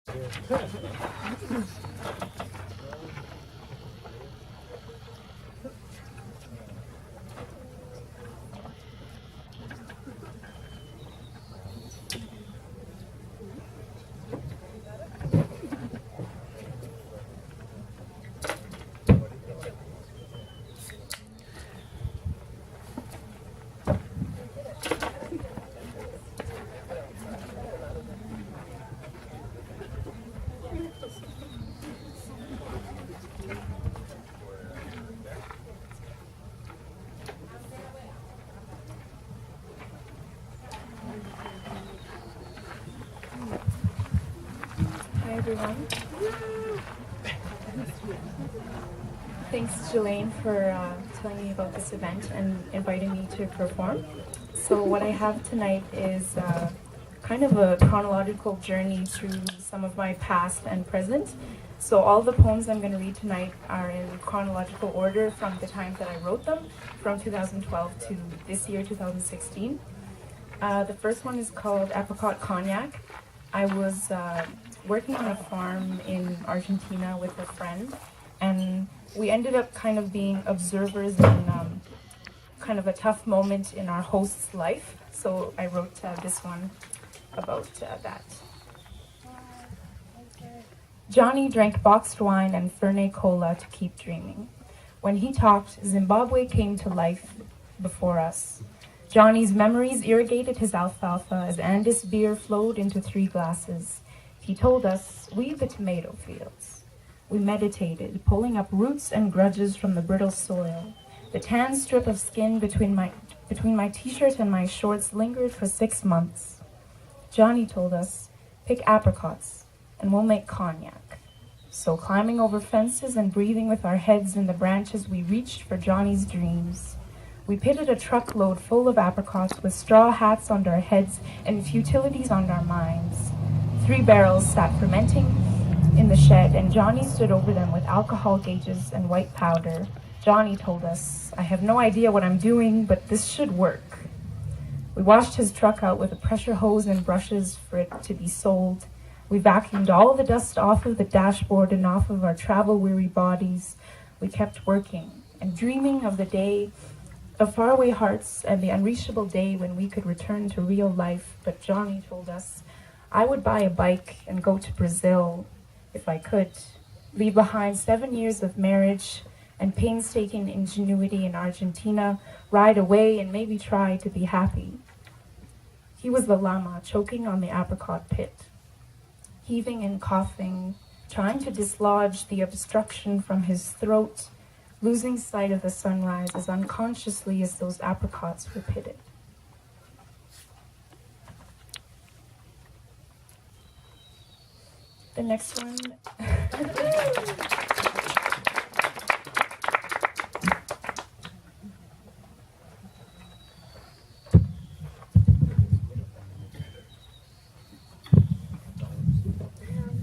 Hi everyone. Thanks Jelaine for telling me about this event and inviting me to perform. So what I have tonight is kind of a chronological journey through some of my past and present. So all the poems I'm going to read tonight are in chronological order from the time that I wrote them, from 2012 to this year, 2016. The first one is called Apricot Cognac. I was working on a farm in Argentina with a friend, and we ended up kind of being observers in kind of a tough moment in our host's life. So I wrote this one about that. Johnny drank boxed wine and Fernet Cola to keep dreaming. When he talked, Zimbabwe came to life before us. Johnny's memories irrigated his alfalfa as Andes beer flowed into 3 glasses. He told us, we the tomato fields. We meditated, pulling up roots and grudges from the brittle soil. The tan strip of skin between my t-shirt and my shorts lingered for 6 months. Johnny told us, pick apricots and we'll make cognac. So climbing over fences and breathing with our heads in the branches, we reached for Johnny's dreams. We pitted a truckload full of apricots with straw hats on our heads and futilities on our minds. 3 barrels sat fermenting in the shed, and Johnny stood over them with alcohol gauges and white powder. Johnny told us, I have no idea what I'm doing, but this should work. We washed his truck out with a pressure hose and brushes for it to be sold. We vacuumed all the dust off of the dashboard and off of our travel-weary bodies. We kept working and dreaming of the day of faraway hearts and the unreachable day when we could return to real life. But Johnny told us, I would buy a bike and go to Brazil if I could, leave behind 7 years of marriage and painstaking ingenuity in Argentina, ride away and maybe try to be happy. He was the llama choking on the apricot pit, heaving and coughing, trying to dislodge the obstruction from his throat, losing sight of the sunrise as unconsciously as those apricots were pitted. The next one.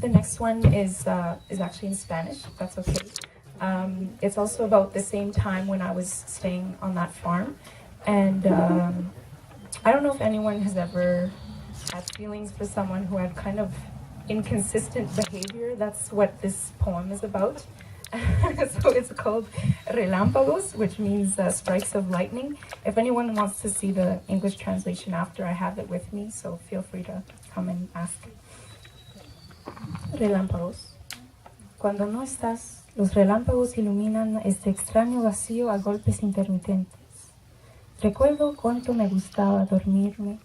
The next one is actually in Spanish, if that's okay. It's also about the same time when I was staying on that farm. And I don't know if anyone has ever had feelings for someone who had kind of inconsistent behavior. That's what this poem is about. So it's called Relámpagos, which means strikes of lightning. If anyone wants to see the English translation after, I have it with me, so feel free to come and ask. Relámpagos. Cuando no estás, los relámpagos iluminan este extraño vacío a golpes intermitentes. Recuerdo cuánto me gustaba dormirme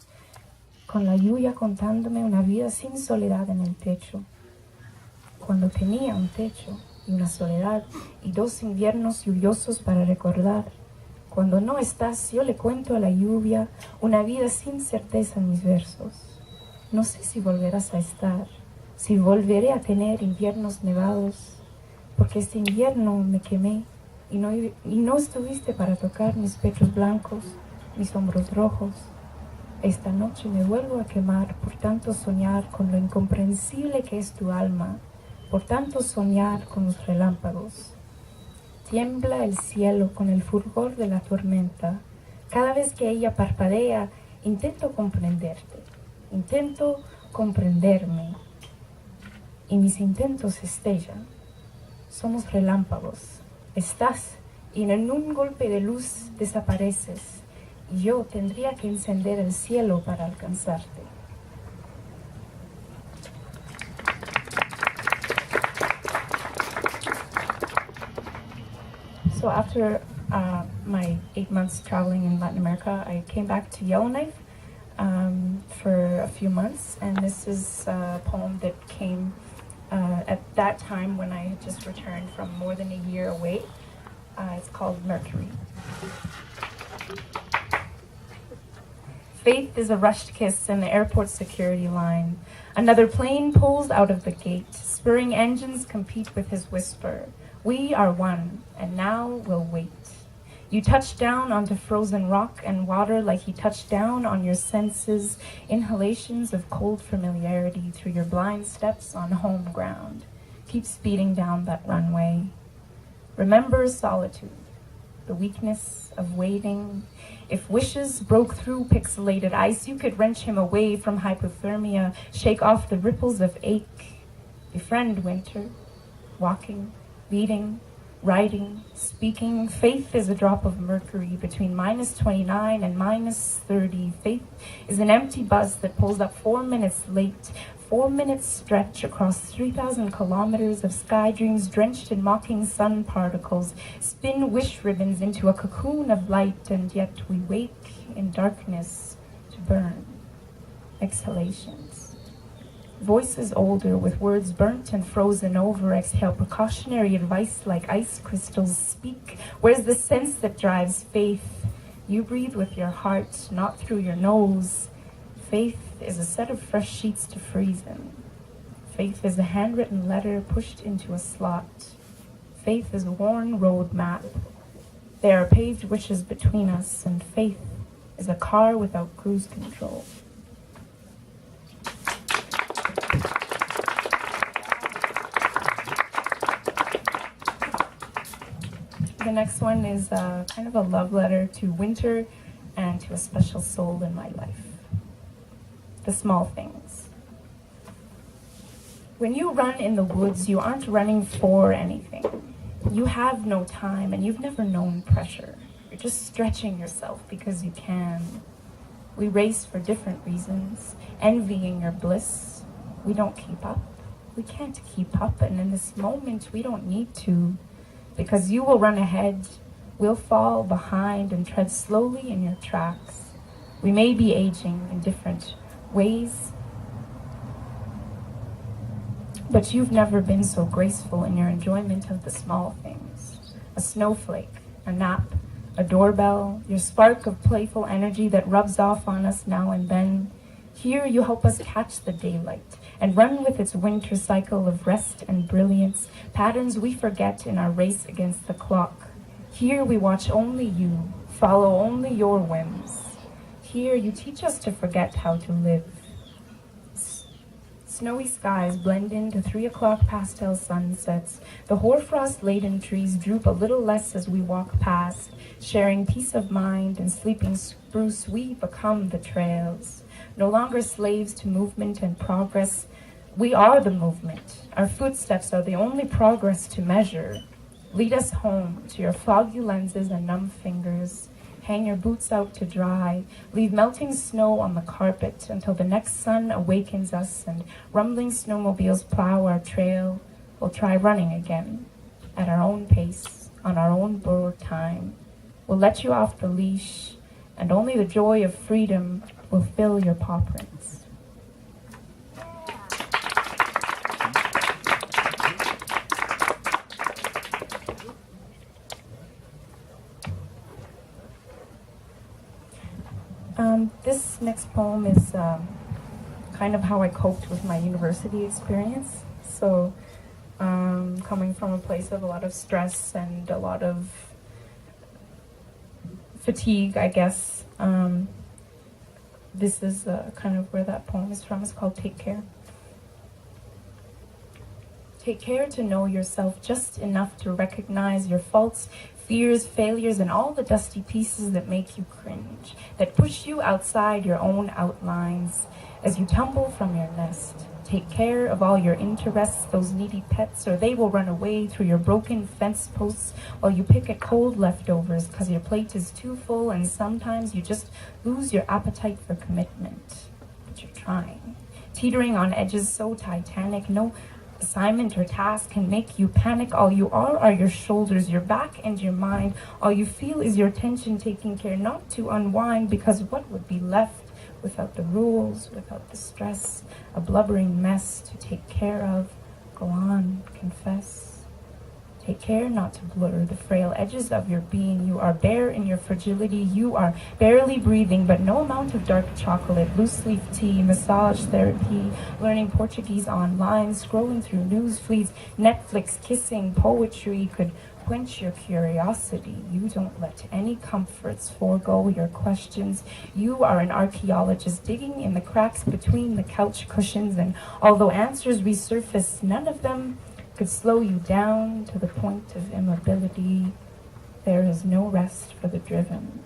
con la lluvia contándome una vida sin soledad en el techo. Cuando tenía un techo y una soledad y 2 inviernos lluviosos para recordar. Cuando no estás, yo le cuento a la lluvia una vida sin certeza en mis versos. No sé si volverás a estar, si volveré a tener inviernos nevados, porque este invierno me quemé y no estuviste para tocar mis pechos blancos, mis hombros rojos. Esta noche me vuelvo a quemar por tanto soñar con lo incomprensible que es tu alma, por tanto soñar con los relámpagos. Tiembla el cielo con el fulgor de la tormenta. Cada vez que ella parpadea, intento comprenderte, intento comprenderme. y mis intentos estallan. Somos relámpagos. Estás y en un golpe de luz desapareces y yo tendría que encender el cielo para alcanzarte. So after my 8 months traveling in Latin America, I came back to Yellowknife for a few months, and this is a poem that came at that time when I had just returned from more than a year away. It's called Mercury. Faith is a rushed kiss in the airport security line. Another plane pulls out of the gate. Spurring engines compete with his whisper. We are one, and now we'll wait. You touch down onto frozen rock and water like he touched down on your senses, inhalations of cold familiarity through your blind steps on home ground. Keep speeding down that runway. Remember solitude, the weakness of waiting. If wishes broke through pixelated ice, you could wrench him away from hypothermia, shake off the ripples of ache. Befriend winter, walking, leading, writing, speaking. Faith is a drop of mercury between -29 and -30. Faith is an empty bus that pulls up 4 minutes late. 4 minutes stretch across 3,000 kilometers of sky dreams drenched in mocking sun particles, spin wish ribbons into a cocoon of light, and yet we wake in darkness to burn. Exhalations. Voices older with words burnt and frozen over exhale precautionary advice like ice crystals speak. Where's the sense that drives faith? You breathe with your heart, not through your nose. Faith is a set of fresh sheets to freeze in. Faith is a handwritten letter pushed into a slot. Faith is a worn road map. There are paved wishes between us, and faith is a car without cruise control. The next one is kind of a love letter to winter and to a special soul in my life. The small things. When you run in the woods, you aren't running for anything. You have no time and you've never known pressure. You're just stretching yourself because you can. We race for different reasons, envying your bliss. We don't keep up. We can't keep up, and in this moment we don't need to. Because you will run ahead, we'll fall behind and tread slowly in your tracks. We may be aging in different ways, but you've never been so graceful in your enjoyment of the small things. A snowflake, a nap, a doorbell, your spark of playful energy that rubs off on us now and then. Here you help us catch the daylight and run with its winter cycle of rest and brilliance, patterns we forget in our race against the clock. Here we watch only you, follow only your whims. Here you teach us to forget how to live. Snowy skies blend into 3 o'clock pastel sunsets. The hoarfrost-laden trees droop a little less as we walk past. Sharing peace of mind and sleeping spruce, we become the trails. No longer slaves to movement and progress. We are the movement. Our footsteps are the only progress to measure. Lead us home to your foggy lenses and numb fingers. Hang your boots out to dry. Leave melting snow on the carpet until the next sun awakens us and rumbling snowmobiles plow our trail. We'll try running again, at our own pace, on our own borrowed time. We'll let you off the leash, and only the joy of freedom will fill your paw prints. This next poem is kind of how I coped with my university experience. So coming from a place of a lot of stress and a lot of fatigue, I guess, this is kind of where that poem is from. It's called Take Care. Take care to know yourself just enough to recognize your faults, fears, failures, and all the dusty pieces that make you cringe, that push you outside your own outlines as you tumble from your nest. Take care of all your interests, those needy pets, or they will run away through your broken fence posts while you pick at cold leftovers because your plate is too full and sometimes you just lose your appetite for commitment. But you're trying. Teetering on edges so titanic, no assignment or task can make you panic. All you are your shoulders, your back, and your mind. All you feel is your tension, taking care not to unwind, because what would be left without the rules, without the stress, a blubbering mess to take care of? Go on, confess. Take care not to blur the frail edges of your being. You are bare in your fragility. You are barely breathing, but no amount of dark chocolate, loose leaf tea, massage therapy, learning Portuguese online, scrolling through news feeds, Netflix, kissing, poetry could quench your curiosity. You don't let any comforts forego your questions. You are an archaeologist digging in the cracks between the couch cushions, and although answers resurface, none of them could slow you down to the point of immobility. There is no rest for the driven.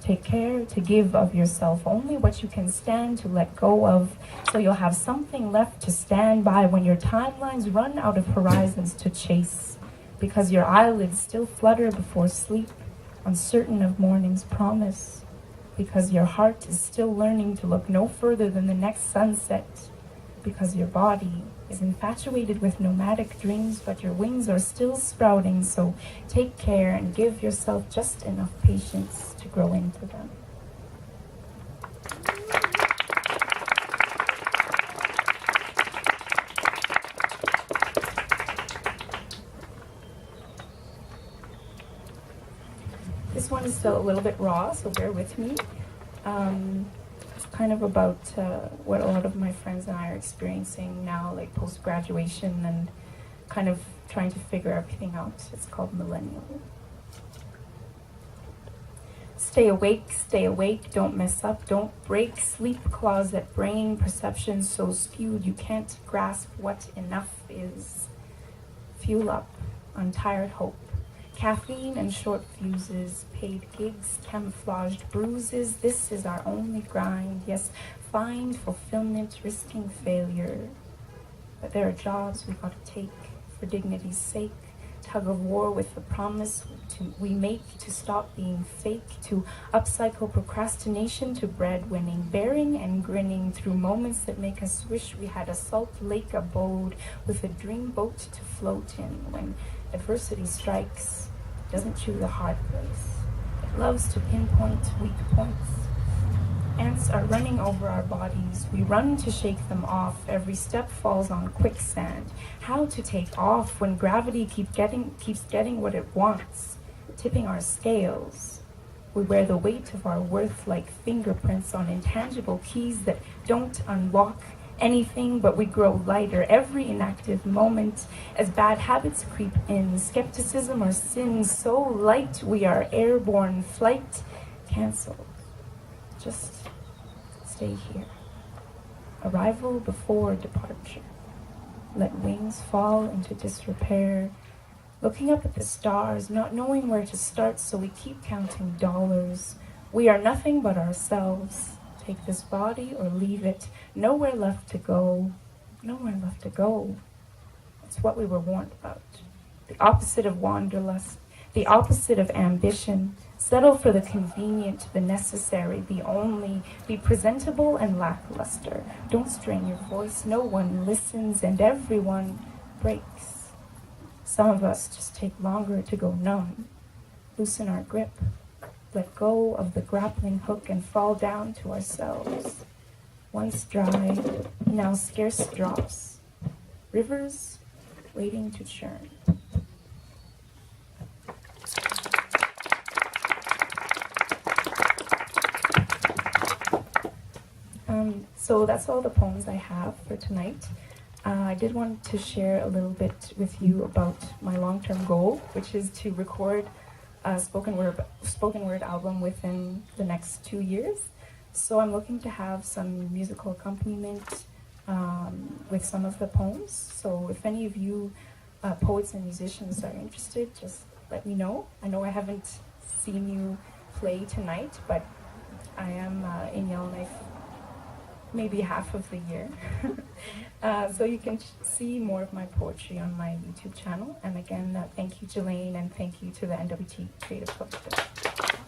Take care to give of yourself only what you can stand to let go of, so you'll have something left to stand by when your timelines run out of horizons to chase, because your eyelids still flutter before sleep, uncertain of morning's promise, because your heart is still learning to look no further than the next sunset, because your body is infatuated with nomadic dreams, but your wings are still sprouting. So take care and give yourself just enough patience to grow into them. This one is still a little bit raw, so bear with me. It's kind of about what a lot of my friends and I are experiencing now, like post-graduation, and kind of trying to figure everything out. It's called Millennial. Stay awake, don't mess up, don't break. Sleep closet brain, perception so skewed you can't grasp what enough is. Fuel up on tired hope. Caffeine and short fuses, paid gigs, camouflaged bruises. This is our only grind. Yes, find fulfillment, risking failure. But there are jobs we gotta take for dignity's sake. Tug of war with the promise we make to stop being fake, to upcycle procrastination to breadwinning, bearing and grinning through moments that make us wish we had a Salt Lake abode with a dream boat to float in. When adversity strikes, it doesn't choose a hard place. It loves to pinpoint weak points. Ants are running over our bodies. We run to shake them off. Every step falls on quicksand. How to take off when gravity keeps getting what it wants, tipping our scales. We wear the weight of our worth like fingerprints on intangible keys that don't unlock anything, but we grow lighter every inactive moment as bad habits creep in. Skepticism or sin so light we are airborne. Flight canceled. Just stay here. Arrival before departure. Let wings fall into disrepair. Looking up at the stars, not knowing where to start, so we keep counting dollars. We are nothing but ourselves. Take this body or leave it. Nowhere left to go. Nowhere left to go. It's what we were warned about. The opposite of wanderlust. The opposite of ambition. Settle for the convenient, the necessary, the only. Be presentable and lackluster. Don't strain your voice. No one listens and everyone breaks. Some of us just take longer to go numb. Loosen our grip. Let go of the grappling hook and fall down to ourselves. Once dry, now scarce drops. Rivers waiting to churn. So that's all the poems I have for tonight. I did want to share a little bit with you about my long-term goal, which is to record a spoken word album within the next 2 years. So I'm looking to have some musical accompaniment with some of the poems. So if any of you poets and musicians are interested, just let me know. I know I haven't seen you play tonight, but I am in Yellowknife maybe half of the year. So you can see more of my poetry on my YouTube channel. And again, thank you, Jelaine, and thank you to the NWT Creative Collective.